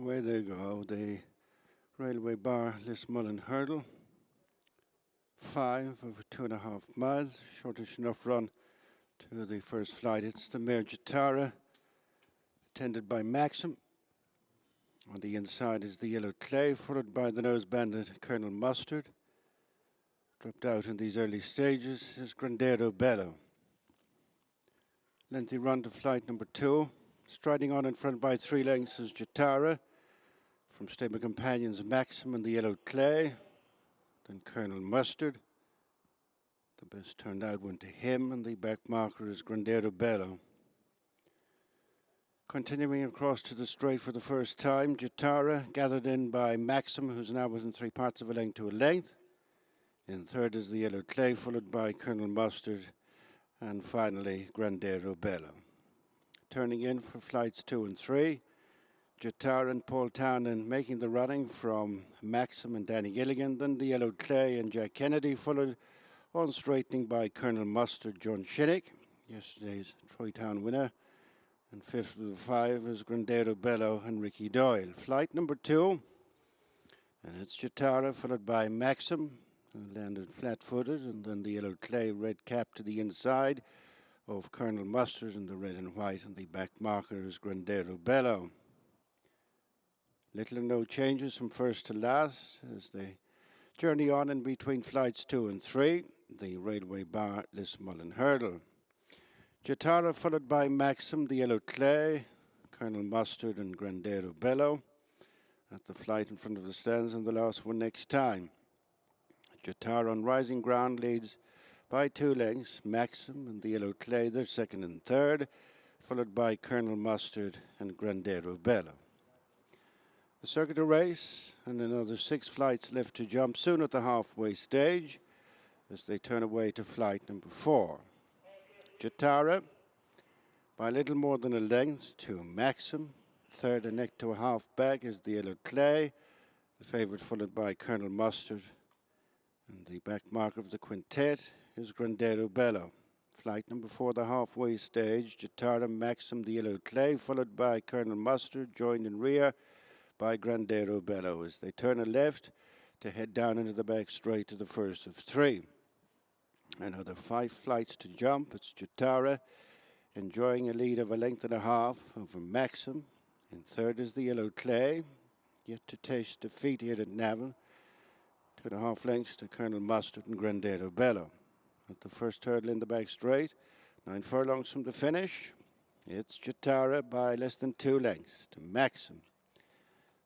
away they go, the Railway Bar Lismullen Hurdle. 5 over 2.5 miles, shortish enough run to the first flight. It's the mare Jatara, attended by Maxim. On the inside is the Yellow Clay, followed by the nose banded Colonel Mustard. Dropped out in these early stages is Grandero Bello. Lengthy run to flight number 2. Striding on in front by 3 lengths is Jatara. From stable companions Maxim and the Yellow Clay. Then Colonel Mustard. The best turned out went to him, and the back marker is Grandero Bello. Continuing across to the straight for the first time, Jatara gathered in by Maxim, who's now within 3 parts of a length to a length. In third is the Yellow Clay, followed by Colonel Mustard, and finally Grandero Bello. Turning in for flights 2 and 3, Jatara and Paul Townend making the running from Maxim and Danny Gilligan, then the Yellow Clay and Jack Kennedy, followed on straightening by Colonel Mustard, John Shinnick, yesterday's Troy Town winner. And fifth of the 5 is Grandero Bello and Ricky Doyle. Flight number 2, and it's Jatara, followed by Maxim, who landed flat-footed, and then the Yellow Clay, red cap to the inside of Colonel Mustard in the red and white, and the back marker is Grandero Bello. Little or no changes from first to last as they journey on in between flights 2 and 3, the Railway Bar Lismullen Hurdle. Jatara, followed by Maxim, the Yellow Clay, Colonel Mustard and Grandero Bello at the flight in front of the stands, and the last one next time. Jatara on rising ground leads by 2 lengths, Maxim and the Yellow Clay, they're second and third, followed by Colonel Mustard and Grandero Bello. The circuit of race and another 6 flights left to jump soon at the halfway stage as they turn away to flight number 4. Jatara by a little more than a length to Maxim. Third and neck to a half back is the Yellow Clay, the favourite, followed by Colonel Mustard. And the back marker of the quintet is Grandero Bello. Flight number 4, the halfway stage. Jatara, Maxim, the Yellow Clay, followed by Colonel Mustard, joined in rear by Grandero Bello as they turn a left to head down into the back straight to the first of 3. Another 5 flights to jump. It's Jatara enjoying a lead of a length and a half over Maxim. In third is the Yellow Clay, yet to taste defeat here at Navan. 2.5 lengths to Colonel Mustard and Grandero Bello. At the first hurdle in the back straight, 9 furlongs from the finish, it's Jatara by less than 2 lengths to Maxim.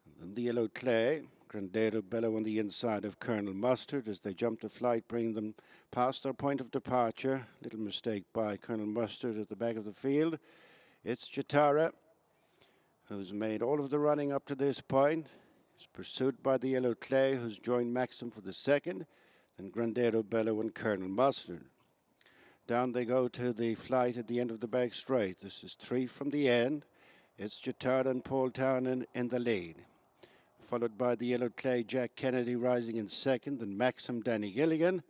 And then the Yellow Clay, Grandero Bello on the inside of Colonel Mustard as they jump to flight, bringing them past their point of departure. Little mistake by Colonel Mustard at the back of the field. It's Jatara, who's made all of the running up to this point. He's pursued by the Yellow Clay, who's joined Maxim for the second, then Grandero Bello and Colonel Mustard. Down they go to the flight at the end of the back straight. This is 3 from the end. It's Jatara and Paul Townend in the lead, followed by the Yellow Clay, Jack Kennedy rising in second, and Maxim, Danny Gilligan,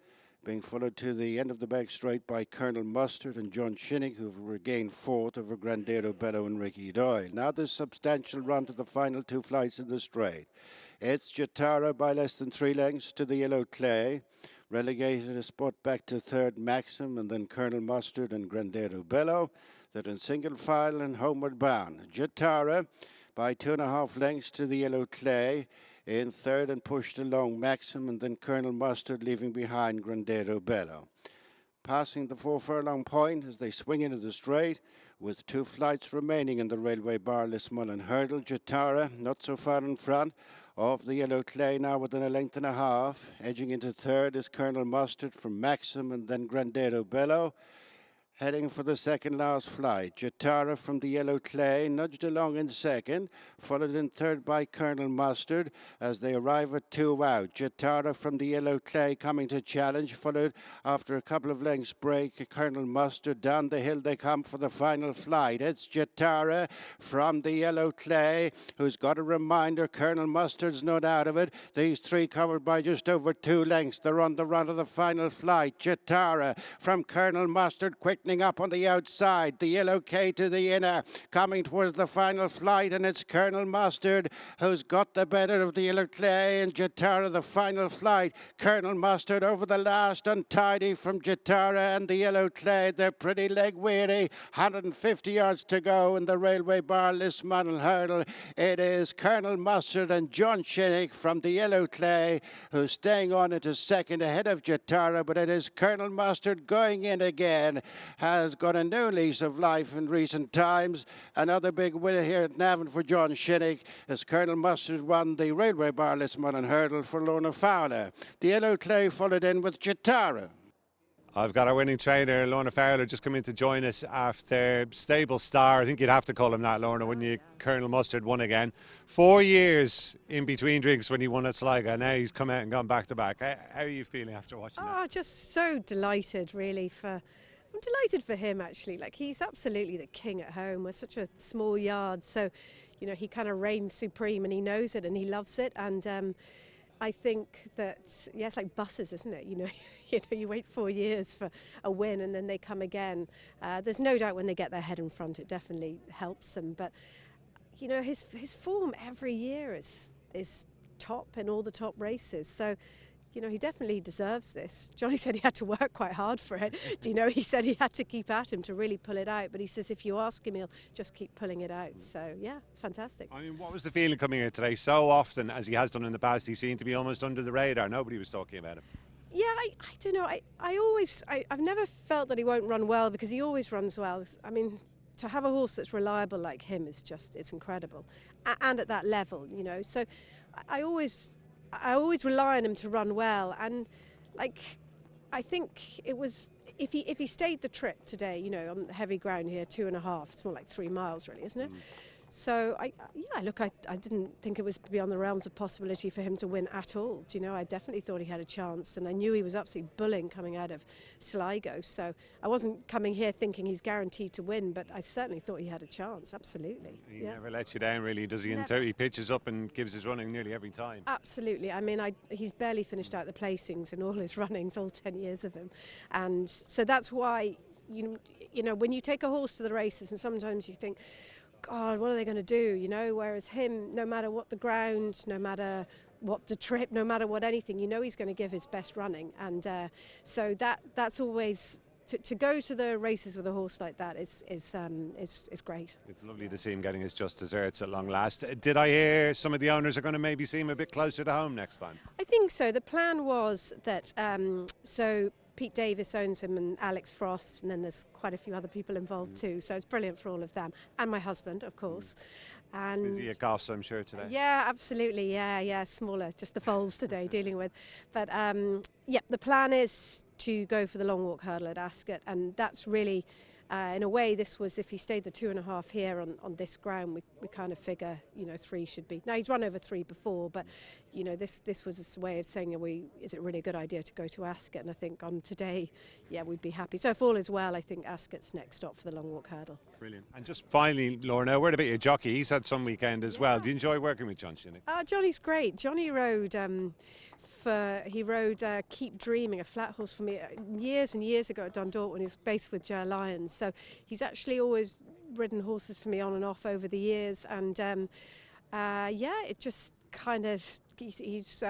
being followed to the end of the back straight by Colonel Mustard and John Shinnick, who've regained fourth over Grandero Bello and Ricky Doyle. Now this substantial run to the final 2 flights in the straight. It's Jatara by less than 3 lengths to the Yellow Clay, relegated a spot back to third Maxim, and then Colonel Mustard and Grandero Bello. They're in single file and homeward bound. Jatara by 2.5 lengths to the Yellow Clay, in third and pushed along Maxim, and then Colonel Mustard leaving behind Grandero Bello. Passing the 4 furlong point as they swing into the straight, with 2 flights remaining in the Railway Bar Lismullen Hurdle. Jatara not so far in front of the Yellow Clay, now within a length and a half. Edging into third is Colonel Mustard from Maxim, and then Grandero Bello. Heading for the second last flight. Jatara from the Yellow Clay nudged along in second, followed in third by Colonel Mustard as they arrive at 2 out. Jatara from the Yellow Clay coming to challenge, followed after a couple of lengths break. Colonel Mustard, down the hill they come for the final flight. It's Jatara from the Yellow Clay, who's got a reminder. Colonel Mustard's not out of it. These 3 covered by just over 2 lengths. They're on the run of the final flight. Jatara from Colonel Mustard, quick tightening up on the outside. The yellow K to the inner, coming towards the final flight, and it's Colonel Mustard who's got the better of the yellow clay, and Jatara the final flight. Colonel Mustard over the last, untidy from Jatara and the yellow clay. They're pretty leg weary. 150 yards to go in the Railway Bar Lismullen Hurdle. It is Colonel Mustard and John Shinnick from the yellow clay who's staying on into second ahead of Jatara, but it is Colonel Mustard going in again, has got a new lease of life in recent times. Another big winner here at Navan for John Shinnick as Colonel Mustard won the Railway Bar Lismullen Hurdle for Lorna Fowler. The yellow clay followed in with Jatara. I've got our winning trainer, Lorna Fowler, just come in to join us after stable star. I think you'd have to call him that, Lorna, when you Colonel Mustard won again. 4 years in between drinks when he won at Sligo. Now he's come out and gone back to back. How are you feeling after watching that? Oh, just so delighted, really. I'm delighted for him, actually. Like, he's absolutely the king at home. We're such a small yard, so, you know, he kind of reigns supreme, and he knows it and he loves it. And I think that, yeah, it's like buses, isn't it? You know, you wait 4 years for a win and then they come again. There's no doubt when they get their head in front, it definitely helps them. But, you know, his form every year is top in all the top races. So, you know, he definitely deserves this. Johnny said he had to work quite hard for it. Do you know, he said he had to keep at him to really pull it out. But he says if you ask him, he'll just keep pulling it out. So, yeah, it's fantastic. I mean, what was the feeling coming here today? So often, as he has done in the past, he seemed to be almost under the radar. Nobody was talking about him. Yeah, I don't know. I've never felt that he won't run well, because he always runs well. I mean, to have a horse that's reliable like him it's incredible. And at that level, you know. So I always rely on him to run well, and like I think it was if he stayed the trip today, you know, on heavy ground here, 2.5, it's more like 3 miles really, isn't it? So I didn't think it was beyond the realms of possibility for him to win at all. Do you know, I definitely thought he had a chance, and I knew he was absolutely bullying coming out of Sligo. So I wasn't coming here thinking he's guaranteed to win, but I certainly thought he had a chance. Absolutely. He never lets you down, really, does he? He pitches up and gives his running nearly every time. Absolutely. I mean, he's barely finished out the placings in all his runnings, all 10 years of him, and so that's why you know when you take a horse to the races, and sometimes you think, God, what are they going to do, you know? Whereas him, no matter what the ground, no matter what the trip, no matter what anything, you know he's going to give his best running. And so that's always, to go to the races with a horse like that is great. It's lovely to see him getting his just desserts at long last. Did I hear some of the owners are going to maybe see him a bit closer to home next time? I think so. The plan was that, so Pete Davis owns him, and Alex Frost, and then there's quite a few other people involved too, so it's brilliant for all of them, and my husband, of course. And busy at golf, I'm sure, today. Yeah, absolutely. Yeah, smaller, just the foals today dealing with. But yeah, the plan is to go for the long walk hurdle at Ascot, and that's really in a way, this was, if he stayed the 2.5 here on this ground, we kind of figure, you know, 3 should be. Now, he's run over 3 before, but, you know, this was a way of saying, is it really a good idea to go to Ascot? And I think on today, yeah, we'd be happy. So if all is well, I think Ascot's next stop for the long walk hurdle. Brilliant. And just finally, Lorna, word about your jockey. He's had some weekend as well. Do you enjoy working with John Shinnick? Johnny's great. Johnny rode... he rode Keep Dreaming, a flat horse for me years and years ago at Dundalk when he was based with Lions. So he's actually always ridden horses for me on and off over the years. And yeah, it just kind of, he's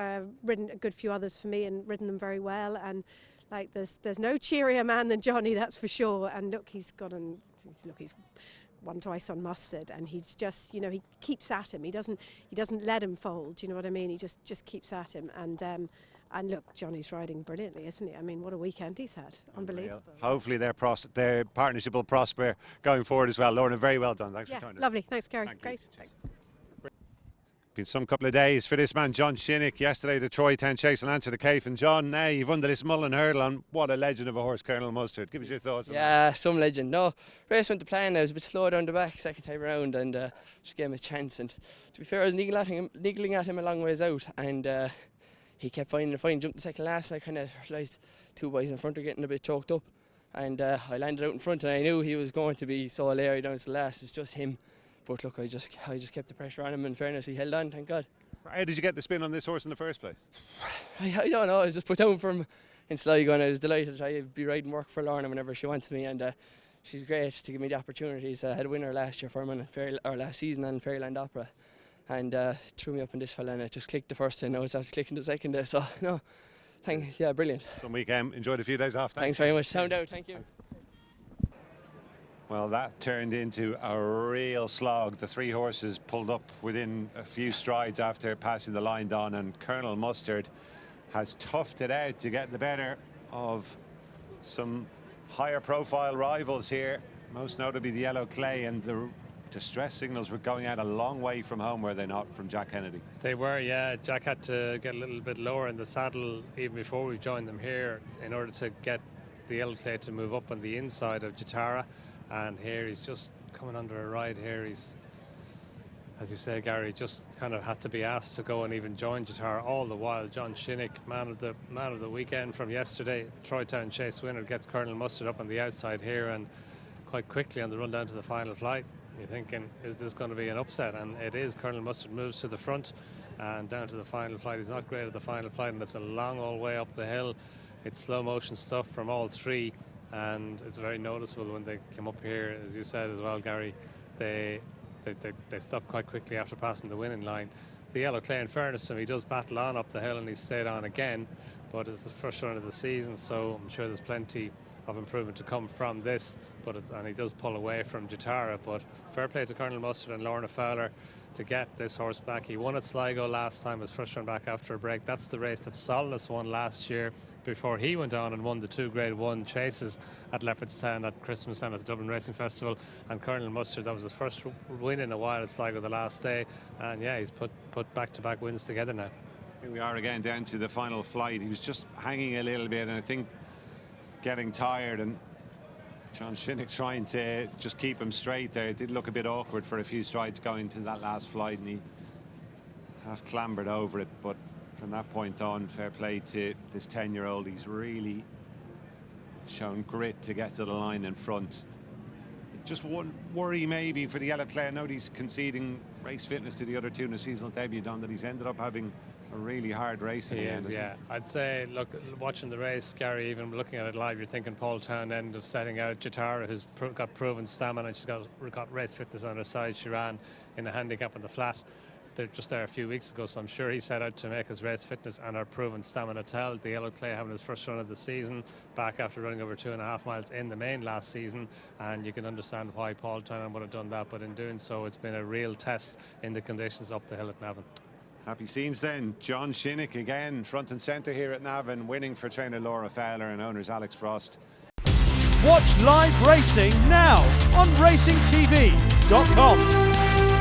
ridden a good few others for me and ridden them very well. And like there's no cheerier man than Johnny, that's for sure. And look, he's won twice on Mustard, and he's just, you know, he keeps at him. He doesn't let him fold. You know what I mean? He just keeps at him. And look, Johnny's riding brilliantly, isn't he? I mean, what a weekend he's had. Unbelievable. Hopefully their partnership will prosper going forward as well. Lorna, very well done. Thanks for joining us. Lovely. Thanks, Gary. Great. Thanks. Been some couple of days for this man, John Shinnick. Yesterday, the Troy Town Chase and answer the Caif. And John, now you've won the Lismullen Hurdle, and what a legend of a horse, Colonel Mustard. Give us your thoughts on that. Yeah, some legend. No, race went to plan. I was a bit slow down the back second time round, and just gave him a chance. And to be fair, I was niggling at him a long ways out, and he kept finding the fine. Jumped the second last, and I kind of realised 2 boys in front are getting a bit choked up, and I landed out in front, and I knew he was going to be so leery down to the last. It's just him. But look, I just kept the pressure on him. In fairness, he held on, thank God. How did you get the spin on this horse in the first place? I don't know. I was just put down from in Sligo, and I was delighted. I'd be riding work for Lorna whenever she wants me, and she's great to give me the opportunities. I had a winner last year for him, or last season on Fairyland Opera, and threw me up in this fella, and it just clicked the first day. Now it's after clicking the second day. So no, yeah, brilliant. Some weekend. Enjoyed a few days off. Thanks very much. Sound out. Thank you. Thanks. Well, that turned into a real slog. The 3 horses pulled up within a few strides after passing the line down, and Colonel Mustard has toughed it out to get the better of some higher profile rivals here, most notably the Yellow Clay, and the distress signals were going out a long way from home, were they not, from Jack Kennedy? They were, yeah. Jack had to get a little bit lower in the saddle even before we joined them here in order to get the Yellow Clay to move up on the inside of Jatara. And here he's just coming under a ride here. He's, as you say, Gary, just kind of had to be asked to go and even join Jatara. All the while, John Shinnick, man of the weekend from yesterday, Troytown Chase winner, gets Colonel Mustard up on the outside here, and quite quickly on the run down to the final flight, you're thinking, is this going to be an upset? And it is. Colonel Mustard moves to the front and down to the final flight. He's not great at the final flight, and it's a long old way up the hill. It's slow motion stuff from all 3. And it's very noticeable when they come up here, as you said as well, Gary. They stop quite quickly after passing the winning line. The Yellow Clay, in fairness to him, he does battle on up the hill, and he's stayed on again. But it's the first run of the season, so I'm sure there's plenty of improvement to come from this. And he does pull away from Jatara. But fair play to Colonel Mustard and Lorna Fowler to get this horse back. He won at Sligo last time, his first run back after a break. That's the race that Solness won last year before he went on and won the 2 Grade 1 chases at Leopardstown at Christmas and at the Dublin Racing Festival. And Colonel Mustard, that was his first win in a while at Sligo the last day. And yeah, he's put back-to-back wins together now. Here we are again down to the final flight. He was just hanging a little bit, and I think getting tired, and John Shinnick trying to just keep him straight there. It did look a bit awkward for a few strides going to that last flight, and he half clambered over it. But from that point on, fair play to this 10-year-old. He's really shown grit to get to the line in front. Just one worry maybe for the Yellow Clay. I know he's conceding race fitness to the other 2 in the seasonal debut, Don, that he's ended up having a really hard race in the end. Yeah. I'd say, look, watching the race, Gary, even looking at it live, you're thinking Paul Townend of setting out Jatara, who's got proven stamina, and she's got race fitness on her side. She ran in a handicap on the flat. They're just there a few weeks ago, so I'm sure he set out to make his race fitness and our proven stamina tell. The Yellow Clay having his first run of the season, back after running over 2.5 miles in the main last season, and you can understand why Paul Townend would have done that, but in doing so, it's been a real test in the conditions up the hill at Navan. Happy scenes then. John Shinnick again front and centre here at Navan, winning for trainer Laura Fowler and owners Alex Frost. Watch live racing now on racingtv.com.